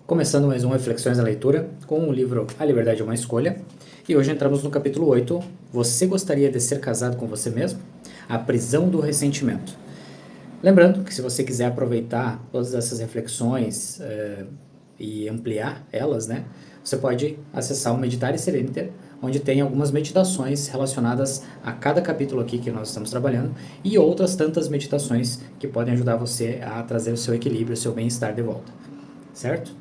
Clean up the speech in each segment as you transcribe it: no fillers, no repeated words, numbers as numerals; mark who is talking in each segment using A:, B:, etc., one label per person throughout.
A: Começando mais um Reflexões da Leitura com o livro A Liberdade é uma Escolha. E hoje entramos no capítulo 8, Você gostaria de ser casado com você mesmo? A prisão do ressentimento. Lembrando que se você quiser aproveitar todas essas reflexões e ampliar elas, né, você pode acessar o Meditar e Sereniter, onde tem algumas meditações relacionadas a cada capítulo aqui que nós estamos trabalhando e outras tantas meditações que podem ajudar você a trazer o seu equilíbrio, o seu bem-estar de volta, certo?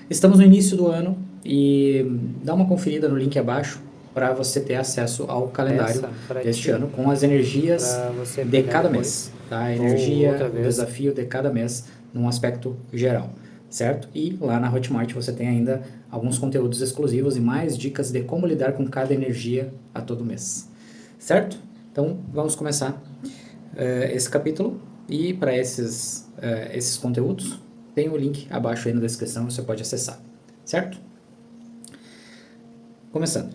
A: Estamos no início do ano e dá uma conferida no link abaixo para você ter acesso ao calendário deste ano com as energias de cada mês, tá? A energia, o desafio de cada mês num aspecto geral, certo? E lá na Hotmart você tem ainda alguns conteúdos exclusivos e mais dicas de como lidar com cada energia a todo mês, certo? Então vamos começar esse capítulo e para esses conteúdos tem o link abaixo aí na descrição, você pode acessar, certo? Começando.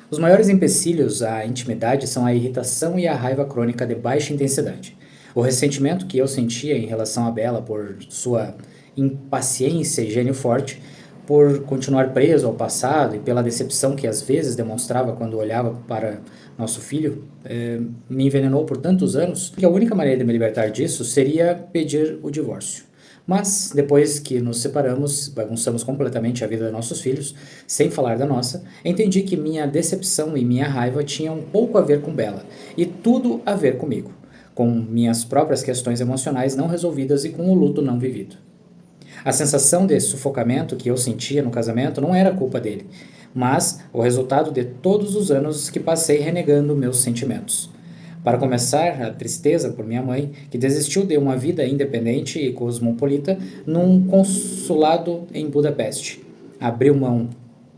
A: Os maiores empecilhos à intimidade são a irritação e a raiva crônica de baixa intensidade. O ressentimento que eu sentia em relação a Bela por sua impaciência e gênio forte, por continuar preso ao passado e pela decepção que às vezes demonstrava quando olhava para nosso filho, me envenenou por tantos anos que a única maneira de me libertar disso seria pedir o divórcio. Mas, depois que nos separamos, bagunçamos completamente a vida dos nossos filhos, sem falar da nossa, entendi que minha decepção e minha raiva tinham pouco a ver com Bela, e tudo a ver comigo, com minhas próprias questões emocionais não resolvidas e com o luto não vivido. A sensação de sufocamento que eu sentia no casamento não era culpa dele, mas o resultado de todos os anos que passei renegando meus sentimentos. Para começar, a tristeza por minha mãe, que desistiu de uma vida independente e cosmopolita num consulado em Budapeste. Abriu mão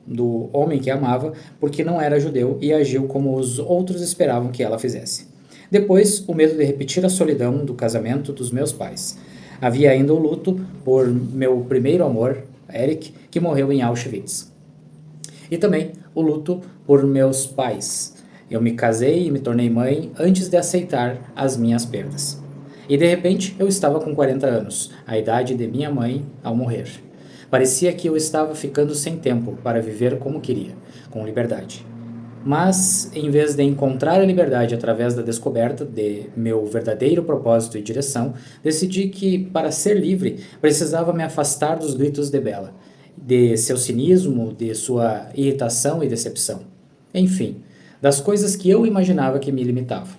A: do homem que amava porque não era judeu e agiu como os outros esperavam que ela fizesse. Depois, o medo de repetir a solidão do casamento dos meus pais. Havia ainda o luto por meu primeiro amor, Eric, que morreu em Auschwitz. E também o luto por meus pais. Eu me casei e me tornei mãe antes de aceitar as minhas perdas. E de repente eu estava com 40 anos, a idade de minha mãe ao morrer. Parecia que eu estava ficando sem tempo para viver como queria, com liberdade. Mas, em vez de encontrar a liberdade através da descoberta de meu verdadeiro propósito e direção, decidi que, para ser livre, precisava me afastar dos gritos de Bela, de seu cinismo, de sua irritação e decepção. Enfim, das coisas que eu imaginava que me limitavam.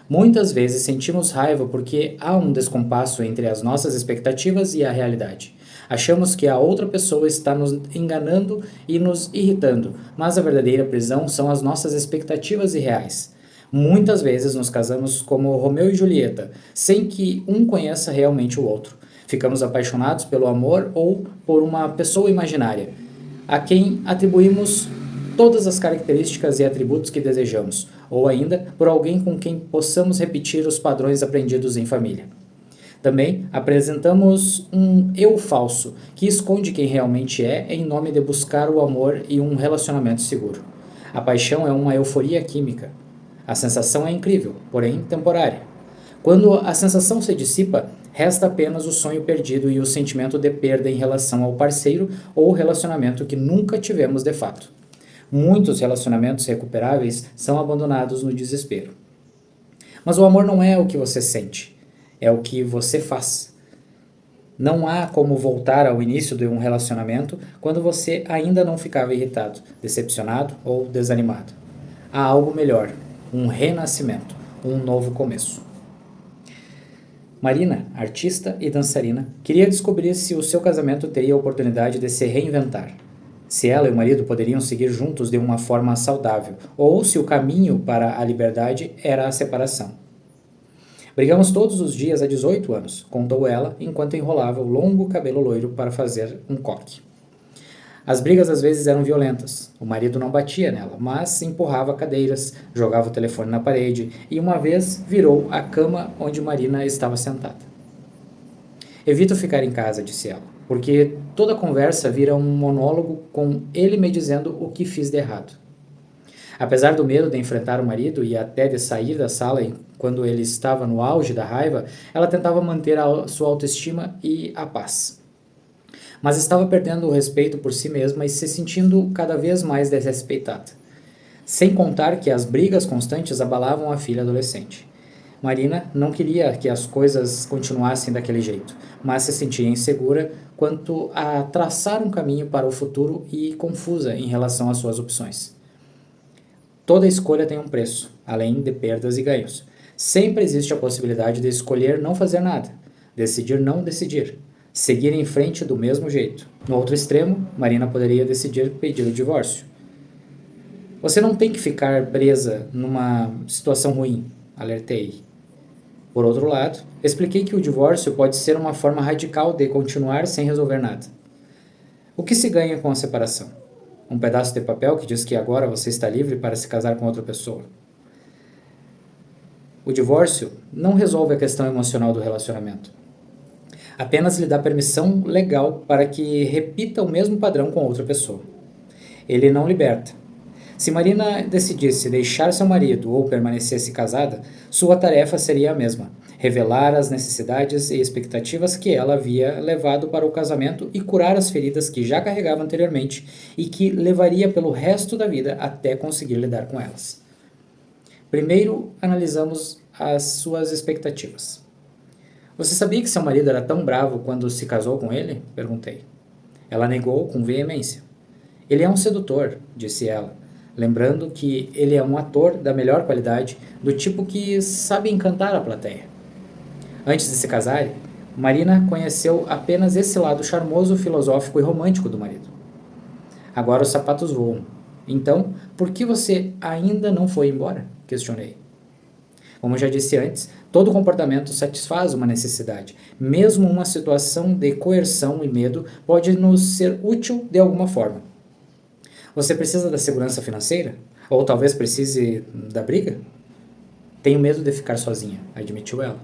A: Muitas vezes sentimos raiva porque há um descompasso entre as nossas expectativas e a realidade. Achamos que a outra pessoa está nos enganando e nos irritando, mas a verdadeira prisão são as nossas expectativas irreais. Muitas vezes nos casamos como Romeu e Julieta, sem que um conheça realmente o outro. Ficamos apaixonados pelo amor ou por uma pessoa imaginária, a quem atribuímos todas as características e atributos que desejamos, ou ainda por alguém com quem possamos repetir os padrões aprendidos em família. Também apresentamos um eu falso, que esconde quem realmente é em nome de buscar o amor e um relacionamento seguro. A paixão é uma euforia química. A sensação é incrível, porém temporária. Quando a sensação se dissipa, resta apenas o sonho perdido e o sentimento de perda em relação ao parceiro ou relacionamento que nunca tivemos de fato. Muitos relacionamentos recuperáveis são abandonados no desespero. Mas o amor não é o que você sente, é o que você faz. Não há como voltar ao início de um relacionamento quando você ainda não ficava irritado, decepcionado ou desanimado. Há algo melhor, um renascimento, um novo começo. Marina, artista e dançarina, queria descobrir se o seu casamento teria a oportunidade de se reinventar. Se ela e o marido poderiam seguir juntos de uma forma saudável, ou se o caminho para a liberdade era a separação. Brigamos todos os dias há 18 anos, contou ela, enquanto enrolava o longo cabelo loiro para fazer um coque. As brigas às vezes eram violentas. O marido não batia nela, mas empurrava cadeiras, jogava o telefone na parede e uma vez virou a cama onde Marina estava sentada. Evito ficar em casa, disse ela, porque toda conversa vira um monólogo com ele me dizendo o que fiz de errado. Apesar do medo de enfrentar o marido e até de sair da sala quando ele estava no auge da raiva, ela tentava manter a sua autoestima e a paz. mas estava perdendo o respeito por si mesma e se sentindo cada vez mais desrespeitada. Sem contar que as brigas constantes abalavam a filha adolescente. Marina não queria que as coisas continuassem daquele jeito, mas se sentia insegura quanto a traçar um caminho para o futuro e confusa em relação às suas opções. Toda escolha tem um preço, além de perdas e ganhos. Sempre existe a possibilidade de escolher não fazer nada, decidir não decidir, seguir em frente do mesmo jeito. No outro extremo, Marina poderia decidir pedir o divórcio. Você não tem que ficar presa numa situação ruim, alertei. Por outro lado, expliquei que o divórcio pode ser uma forma radical de continuar sem resolver nada. O que se ganha com a separação? Um pedaço de papel que diz que agora você está livre para se casar com outra pessoa. O divórcio não resolve a questão emocional do relacionamento. Apenas lhe dá permissão legal para que repita o mesmo padrão com outra pessoa. Ele não liberta. Se Marina decidisse deixar seu marido ou permanecesse casada, sua tarefa seria a mesma: revelar as necessidades e expectativas que ela havia levado para o casamento e curar as feridas que já carregava anteriormente e que levaria pelo resto da vida até conseguir lidar com elas. Primeiro, analisamos as suas expectativas. Você sabia que seu marido era tão bravo quando se casou com ele? Perguntei. Ela negou com veemência. Ele é um sedutor, disse ela, lembrando que ele é um ator da melhor qualidade, do tipo que sabe encantar a plateia. Antes de se casarem, Marina conheceu apenas esse lado charmoso, filosófico e romântico do marido. Agora os sapatos voam. Então, por que você ainda não foi embora? Questionei. Como já disse antes, todo comportamento satisfaz uma necessidade. Mesmo uma situação de coerção e medo pode nos ser útil de alguma forma. Você precisa da segurança financeira? Ou talvez precise da briga? Tenho medo de ficar sozinha, admitiu ela.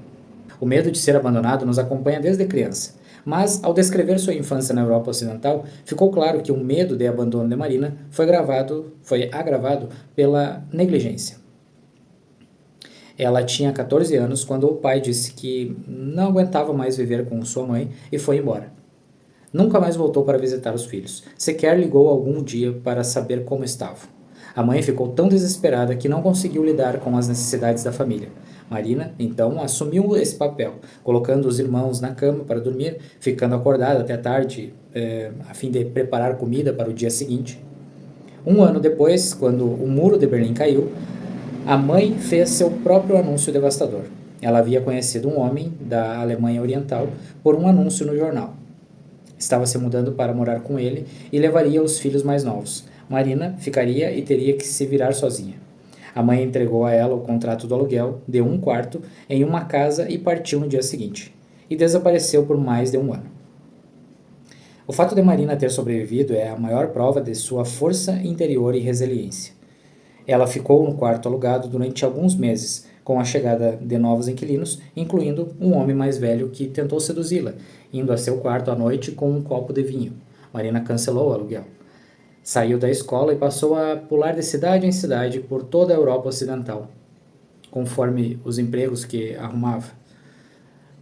A: O medo de ser abandonado nos acompanha desde criança. Mas, ao descrever sua infância na Europa Ocidental, ficou claro que o medo de abandono de Marina foi agravado pela negligência. Ela tinha 14 anos quando o pai disse que não aguentava mais viver com sua mãe e foi embora. Nunca mais voltou para visitar os filhos. Sequer ligou algum dia para saber como estavam. A mãe ficou tão desesperada que não conseguiu lidar com as necessidades da família. Marina, então, assumiu esse papel, colocando os irmãos na cama para dormir, ficando acordada até tarde, a fim de preparar comida para o dia seguinte. Um ano depois, quando o muro de Berlim caiu, a mãe fez seu próprio anúncio devastador. Ela havia conhecido um homem da Alemanha Oriental por um anúncio no jornal. Estava se mudando para morar com ele e levaria os filhos mais novos. Marina ficaria e teria que se virar sozinha. A mãe entregou a ela o contrato do aluguel de um quarto em uma casa e partiu no dia seguinte. E desapareceu por mais de um ano. O fato de Marina ter sobrevivido é a maior prova de sua força interior e resiliência. Ela ficou no quarto alugado durante alguns meses, com a chegada de novos inquilinos, incluindo um homem mais velho que tentou seduzi-la, indo a seu quarto à noite com um copo de vinho. Marina cancelou o aluguel. Saiu da escola e passou a pular de cidade em cidade por toda a Europa Ocidental, conforme os empregos que arrumava.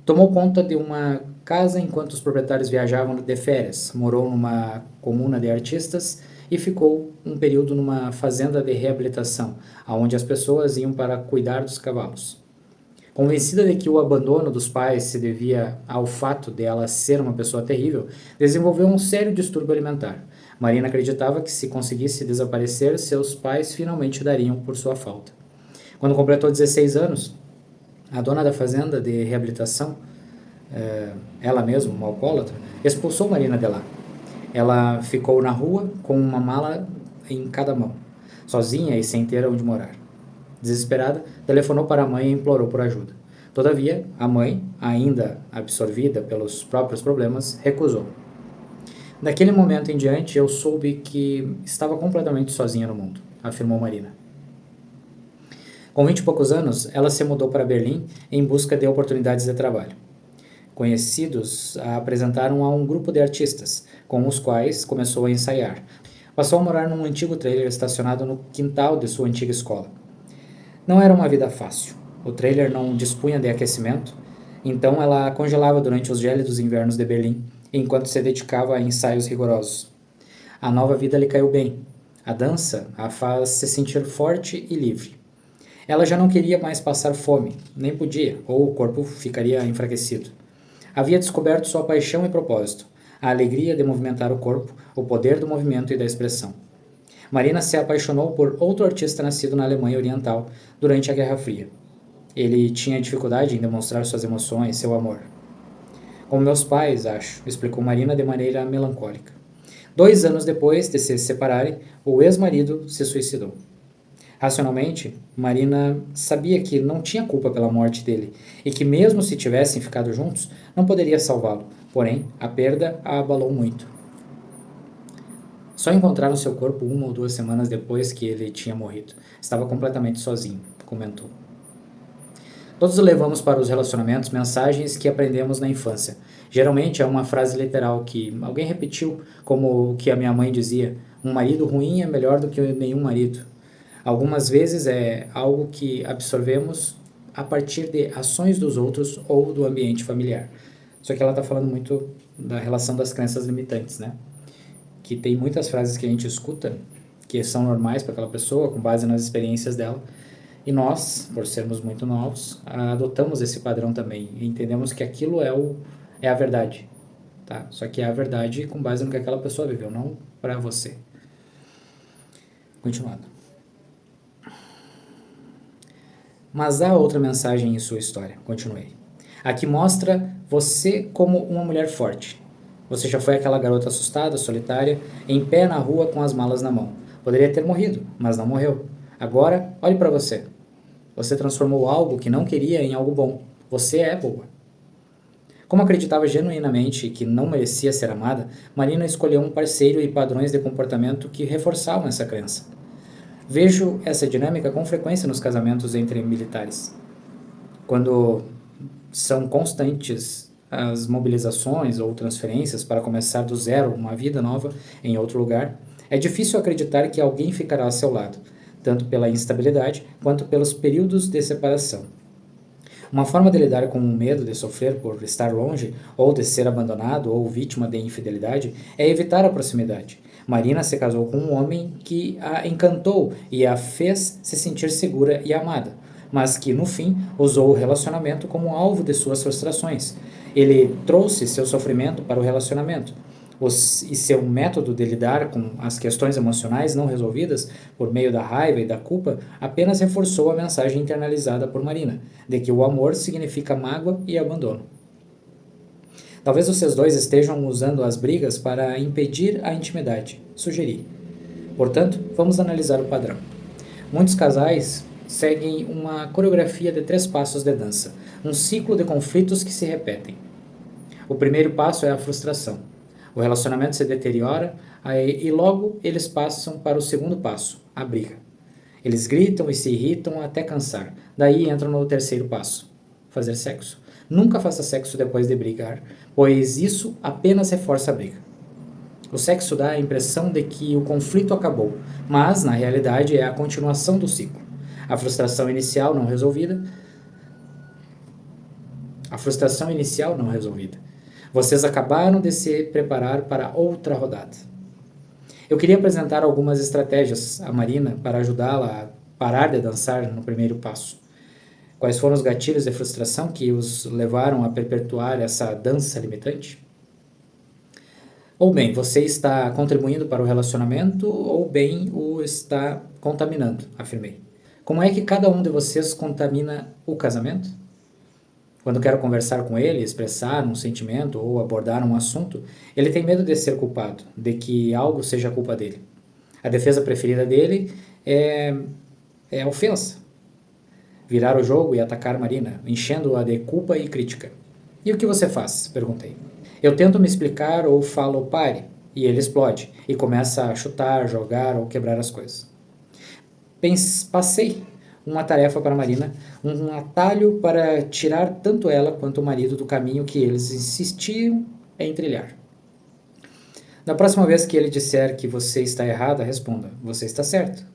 A: Tomou conta de uma casa enquanto os proprietários viajavam de férias, morou numa comuna de artistas e ficou um período numa fazenda de reabilitação, onde as pessoas iam para cuidar dos cavalos. Convencida de que o abandono dos pais se devia ao fato de ela ser uma pessoa terrível, desenvolveu um sério distúrbio alimentar. Marina acreditava que se conseguisse desaparecer, seus pais finalmente dariam por sua falta. Quando completou 16 anos, a dona da fazenda de reabilitação, ela mesma, uma alcoólatra, expulsou Marina de lá. Ela ficou na rua com uma mala em cada mão, sozinha e sem ter onde morar. Desesperada, telefonou para a mãe e implorou por ajuda. Todavia, a mãe, ainda absorvida pelos próprios problemas, recusou. Daquele momento em diante, eu soube que estava completamente sozinha no mundo, afirmou Marina. Com 20 e poucos anos, ela se mudou para Berlim em busca de oportunidades de trabalho. Conhecidos a apresentaram a um grupo de artistas, com os quais começou a ensaiar. Passou a morar num antigo trailer estacionado no quintal de sua antiga escola. Não era uma vida fácil. O trailer não dispunha de aquecimento, então ela congelava durante os gélidos invernos de Berlim enquanto se dedicava a ensaios rigorosos. A nova vida lhe caiu bem. A dança a faz se sentir forte e livre. Ela já não queria mais passar fome, nem podia, ou o corpo ficaria enfraquecido. Havia descoberto sua paixão e propósito, a alegria de movimentar o corpo, o poder do movimento e da expressão. Marina se apaixonou por outro artista nascido na Alemanha Oriental durante a Guerra Fria. Ele tinha dificuldade em demonstrar suas emoções, seu amor. Como meus pais, acho, explicou Marina de maneira melancólica. 2 anos depois de se separarem, o ex-marido se suicidou. Racionalmente, Marina sabia que não tinha culpa pela morte dele e que, mesmo se tivessem ficado juntos, não poderia salvá-lo. Porém, a perda a abalou muito. Só encontraram seu corpo 1 ou 2 semanas depois que ele tinha morrido. Estava completamente sozinho, comentou. Todos levamos para os relacionamentos mensagens que aprendemos na infância. Geralmente é uma frase literal que alguém repetiu, como o que a minha mãe dizia: um marido ruim é melhor do que nenhum marido. Algumas vezes é algo que absorvemos a partir de ações dos outros ou do ambiente familiar. Só que ela está falando muito da relação das crenças limitantes, né? Que tem muitas frases que a gente escuta que são normais para aquela pessoa, com base nas experiências dela, e nós, por sermos muito novos, adotamos esse padrão também e entendemos que aquilo é a verdade, tá? Só que é a verdade com base no que aquela pessoa viveu, não para você. Continuando. Mas há outra mensagem em sua história, continuei. A que mostra você como uma mulher forte. Você já foi aquela garota assustada, solitária, em pé na rua com as malas na mão. Poderia ter morrido, mas não morreu. Agora, olhe para você. Você transformou algo que não queria em algo bom. Você é boa. Como acreditava genuinamente que não merecia ser amada, Marina escolheu um parceiro e padrões de comportamento que reforçavam essa crença. Vejo essa dinâmica com frequência nos casamentos entre militares. Quando são constantes as mobilizações ou transferências para começar do zero uma vida nova em outro lugar, é difícil acreditar que alguém ficará a seu lado, tanto pela instabilidade quanto pelos períodos de separação. Uma forma de lidar com o medo de sofrer por estar longe, ou de ser abandonado ou vítima de infidelidade, é evitar a proximidade. Marina se casou com um homem que a encantou e a fez se sentir segura e amada, mas que, no fim, usou o relacionamento como alvo de suas frustrações. Ele trouxe seu sofrimento para o relacionamento, e seu método de lidar com as questões emocionais não resolvidas por meio da raiva e da culpa apenas reforçou a mensagem internalizada por Marina, de que o amor significa mágoa e abandono. Talvez vocês dois estejam usando as brigas para impedir a intimidade, sugeri. Portanto, vamos analisar o padrão. Muitos casais seguem uma coreografia de 3 passos de dança, um ciclo de conflitos que se repetem. O primeiro passo é a frustração. O relacionamento se deteriora e logo eles passam para o segundo passo, a briga. Eles gritam e se irritam até cansar. Daí entram no terceiro passo, fazer sexo. Nunca faça sexo depois de brigar, pois isso apenas reforça a briga. O sexo dá a impressão de que o conflito acabou, mas na realidade é a continuação do ciclo. A frustração inicial não resolvida. Vocês acabaram de se preparar para outra rodada. Eu queria apresentar algumas estratégias à Marina para ajudá-la a parar de dançar no primeiro passo. Quais foram os gatilhos de frustração que os levaram a perpetuar essa dança limitante? Ou bem, você está contribuindo para o relacionamento, ou bem, o está contaminando, afirmei. Como é que cada um de vocês contamina o casamento? Quando quero conversar com ele, expressar um sentimento ou abordar um assunto, ele tem medo de ser culpado, de que algo seja culpa dele. A defesa preferida dele é a ofensa. Virar o jogo e atacar Marina, enchendo-a de culpa e crítica. E o que você faz? Perguntei. Eu tento me explicar ou falo pare, e ele explode, e começa a chutar, jogar ou quebrar as coisas. Passei uma tarefa para Marina, um atalho para tirar tanto ela quanto o marido do caminho que eles insistiam em trilhar. Na próxima vez que ele disser que você está errada, responda: você está certo.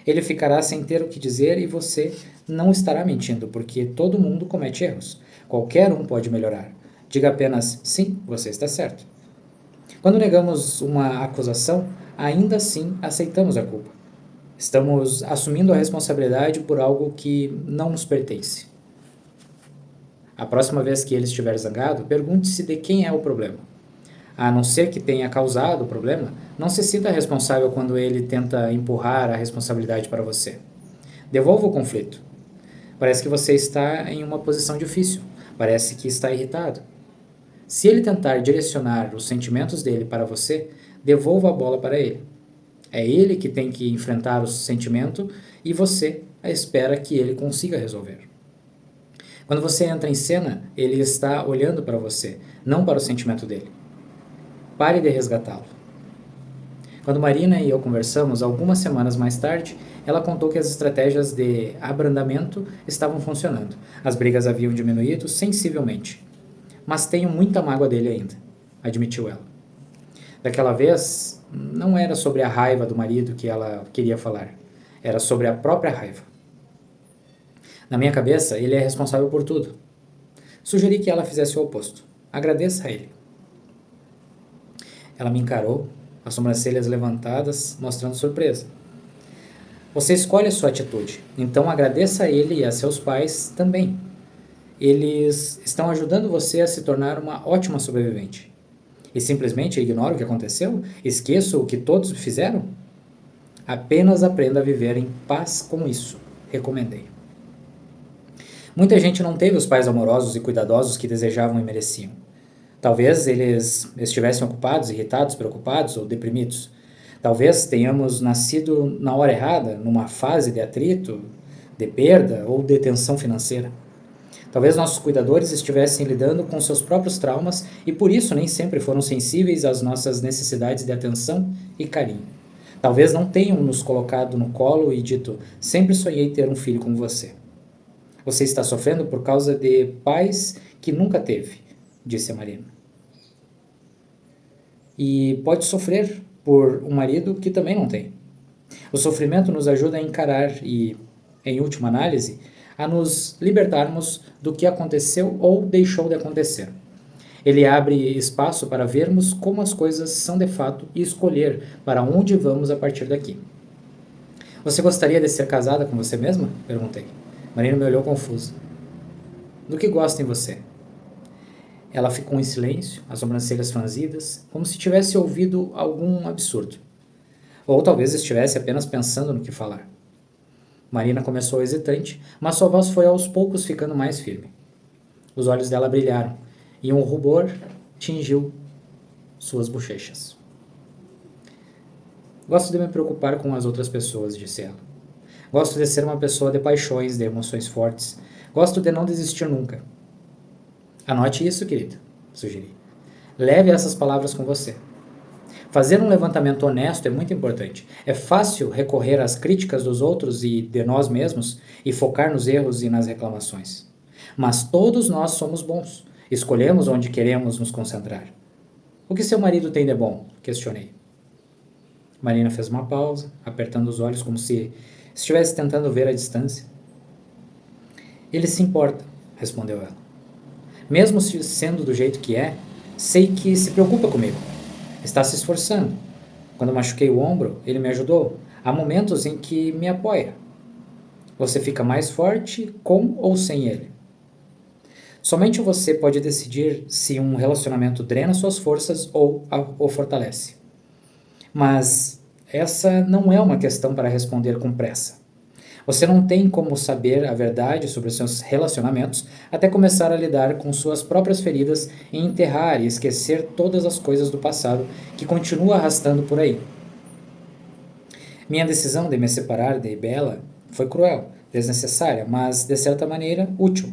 A: Ele ficará sem ter o que dizer e você não estará mentindo, porque todo mundo comete erros. Qualquer um pode melhorar. Diga apenas, sim, você está certo. Quando negamos uma acusação, ainda assim aceitamos a culpa. Estamos assumindo a responsabilidade por algo que não nos pertence. A próxima vez que ele estiver zangado, pergunte-se de quem é o problema. A não ser que tenha causado o problema, não se sinta responsável quando ele tenta empurrar a responsabilidade para você. Devolva o conflito. Parece que você está em uma posição difícil. Parece que está irritado. Se ele tentar direcionar os sentimentos dele para você, devolva a bola para ele. É ele que tem que enfrentar o sentimento e você espera que ele consiga resolver. Quando você entra em cena, ele está olhando para você, não para o sentimento dele. Pare de resgatá-lo. Quando Marina e eu conversamos, algumas semanas mais tarde, ela contou que as estratégias de abrandamento estavam funcionando. As brigas haviam diminuído sensivelmente. Mas tenho muita mágoa dele ainda, admitiu ela. Daquela vez, não era sobre a raiva do marido que ela queria falar. Era sobre a própria raiva. Na minha cabeça, ele é responsável por tudo. Sugeri que ela fizesse o oposto. Agradeça a ele. Ela me encarou, as sobrancelhas levantadas, mostrando surpresa. Você escolhe a sua atitude, então agradeça a ele e a seus pais também. Eles estão ajudando você a se tornar uma ótima sobrevivente. E simplesmente ignora o que aconteceu? Esqueça o que todos fizeram? Apenas aprenda a viver em paz com isso, recomendei. Muita gente não teve os pais amorosos e cuidadosos que desejavam e mereciam. Talvez eles estivessem ocupados, irritados, preocupados ou deprimidos. Talvez tenhamos nascido na hora errada, numa fase de atrito, de perda ou de tensão financeira. Talvez nossos cuidadores estivessem lidando com seus próprios traumas e por isso nem sempre foram sensíveis às nossas necessidades de atenção e carinho. Talvez não tenham nos colocado no colo e dito: sempre sonhei ter um filho como você. Você está sofrendo por causa de pais que nunca teve, disse a Marina. E pode sofrer por um marido que também não tem. O sofrimento nos ajuda a encarar e, em última análise, a nos libertarmos do que aconteceu ou deixou de acontecer. Ele abre espaço para vermos como as coisas são de fato e escolher para onde vamos a partir daqui. Você gostaria de ser casada com você mesma? Perguntei. Marina me olhou confusa. Do que gosta em você? Ela ficou em silêncio, as sobrancelhas franzidas, como se tivesse ouvido algum absurdo. Ou talvez estivesse apenas pensando no que falar. Marina começou hesitante, mas sua voz foi aos poucos ficando mais firme. Os olhos dela brilharam, e um rubor tingiu suas bochechas. Gosto de me preocupar com as outras pessoas, disse ela. Gosto de ser uma pessoa de paixões, de emoções fortes. Gosto de não desistir nunca. Anote isso, querida, sugeri. Leve essas palavras com você. Fazer um levantamento honesto é muito importante. É fácil recorrer às críticas dos outros e de nós mesmos e focar nos erros e nas reclamações. Mas todos nós somos bons. Escolhemos onde queremos nos concentrar. O que seu marido tem de bom? Questionei. Marina fez uma pausa, apertando os olhos como se estivesse tentando ver a distância. Ele se importa, respondeu ela. Mesmo sendo do jeito que é, sei que se preocupa comigo. Está se esforçando. Quando machuquei o ombro, ele me ajudou. Há momentos em que me apoia. Você fica mais forte com ou sem ele. Somente você pode decidir se um relacionamento drena suas forças ou o fortalece. Mas essa não é uma questão para responder com pressa. Você não tem como saber a verdade sobre os seus relacionamentos até começar a lidar com suas próprias feridas e enterrar e esquecer todas as coisas do passado que continua arrastando por aí. Minha decisão de me separar de Bella foi cruel, desnecessária, mas, de certa maneira, útil.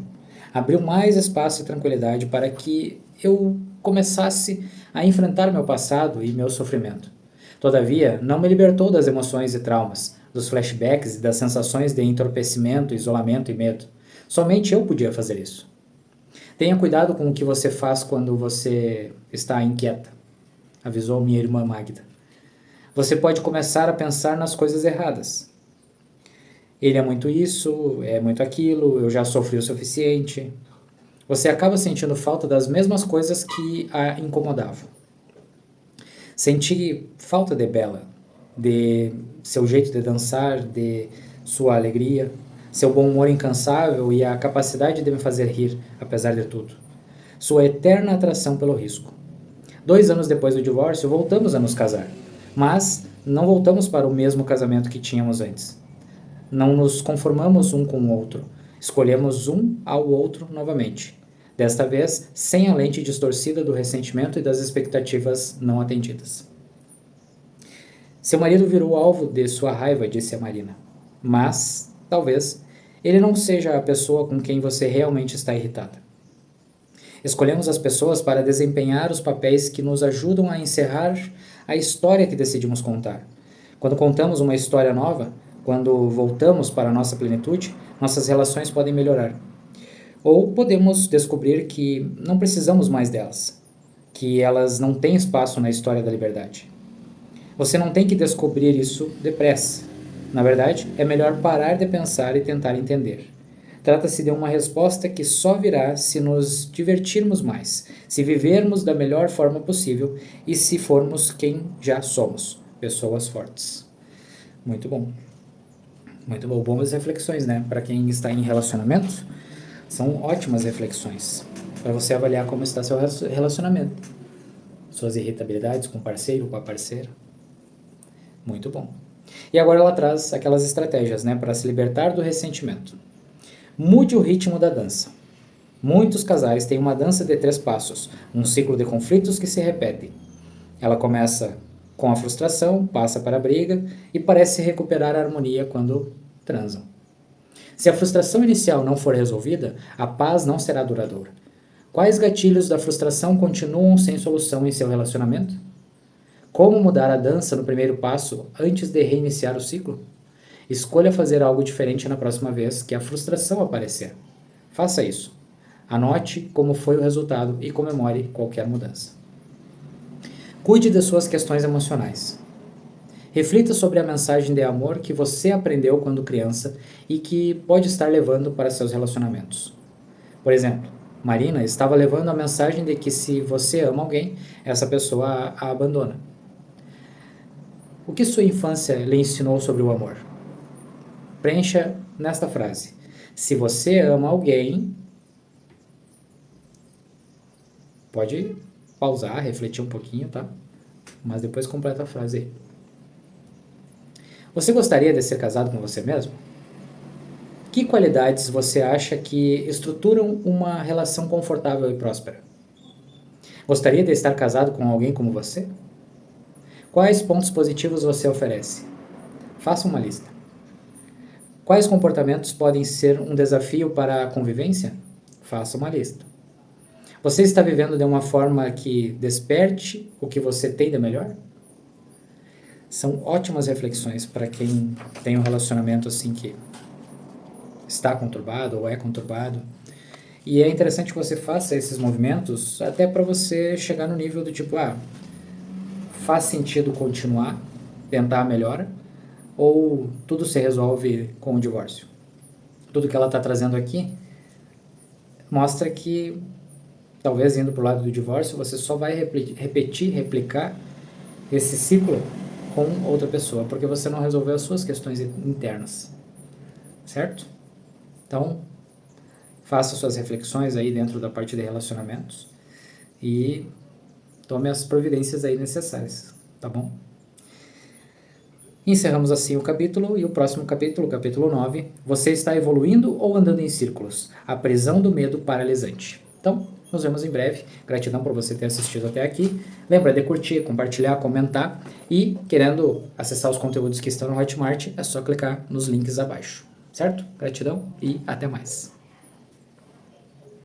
A: Abriu mais espaço e tranquilidade para que eu começasse a enfrentar meu passado e meu sofrimento. Todavia, não me libertou das emoções e traumas, dos flashbacks e das sensações de entorpecimento, isolamento e medo. Somente eu podia fazer isso. Tenha cuidado com o que você faz quando você está inquieta, avisou minha irmã Magda. Você pode começar a pensar nas coisas erradas. Ele é muito isso, é muito aquilo, eu já sofri o suficiente. você acaba sentindo falta das mesmas coisas que a incomodavam. Senti falta de Bela, de seu jeito de dançar, de sua alegria, seu bom humor incansável e a capacidade de me fazer rir, apesar de tudo. Sua eterna atração pelo risco. 2 anos depois do divórcio, voltamos a nos casar, mas não voltamos para o mesmo casamento que tínhamos antes. Não nos conformamos um com o outro, escolhemos um ao outro novamente. Desta vez, sem a lente distorcida do ressentimento e das expectativas não atendidas. Seu marido virou alvo de sua raiva, disse a Marina. Mas, talvez, ele não seja a pessoa com quem você realmente está irritada. Escolhemos as pessoas para desempenhar os papéis que nos ajudam a encerrar a história que decidimos contar. Quando contamos uma história nova, quando voltamos para a nossa plenitude, nossas relações podem melhorar. Ou podemos descobrir que não precisamos mais delas, que elas não têm espaço na história da liberdade. Você não tem que descobrir isso depressa. Na verdade, é melhor parar de pensar e tentar entender. Trata-se de uma resposta que só virá se nos divertirmos mais, se vivermos da melhor forma possível e se formos quem já somos, pessoas fortes. Muito bom. Muito bom. Boas reflexões, né? Para quem está em relacionamento, são ótimas reflexões para você avaliar como está seu relacionamento. Suas irritabilidades com o parceiro, com a parceira. Muito bom. E agora ela traz aquelas estratégias, né, para se libertar do ressentimento. Mude o ritmo da dança. Muitos casais têm uma dança de 3 passos, um ciclo de conflitos que se repetem. Ela começa com a frustração, passa para a briga e parece recuperar a harmonia quando transam. Se a frustração inicial não for resolvida, a paz não será duradoura. Quais gatilhos da frustração continuam sem solução em seu relacionamento? Como mudar a dança no primeiro passo antes de reiniciar o ciclo? Escolha fazer algo diferente na próxima vez que a frustração aparecer. Faça isso. Anote como foi o resultado e comemore qualquer mudança. Cuide de suas questões emocionais. Reflita sobre a mensagem de amor que você aprendeu quando criança e que pode estar levando para seus relacionamentos. Por exemplo, Marina estava levando a mensagem de que se você ama alguém, essa pessoa a abandona. O que sua infância lhe ensinou sobre o amor? Preencha nesta frase. Se você ama alguém, pode pausar, refletir um pouquinho, tá? Mas depois completa a frase aí. Você gostaria de ser casado com você mesmo? Que qualidades você acha que estruturam uma relação confortável e próspera? Gostaria de estar casado com alguém como você? Quais pontos positivos você oferece? Faça uma lista. Quais comportamentos podem ser um desafio para a convivência? Faça uma lista. Você está vivendo de uma forma que desperte o que você tem de melhor? São ótimas reflexões para quem tem um relacionamento assim que está conturbado ou é conturbado. E é interessante que você faça esses movimentos até para você chegar no nível do tipo, faz sentido continuar, tentar a melhora, ou tudo se resolve com o divórcio? Tudo que ela está trazendo aqui mostra que talvez indo para o lado do divórcio você só vai replicar esse ciclo com outra pessoa, porque você não resolveu as suas questões internas, certo? Então, faça suas reflexões aí dentro da parte de relacionamentos e tome as providências aí necessárias, tá bom? Encerramos assim o capítulo e o próximo capítulo, capítulo 9, você está evoluindo ou andando em círculos? A prisão do medo paralisante. Então, nos vemos em breve. Gratidão por você ter assistido até aqui. Lembra de curtir, compartilhar, comentar e querendo acessar os conteúdos que estão no Hotmart, é só clicar nos links abaixo. Certo? Gratidão e até mais.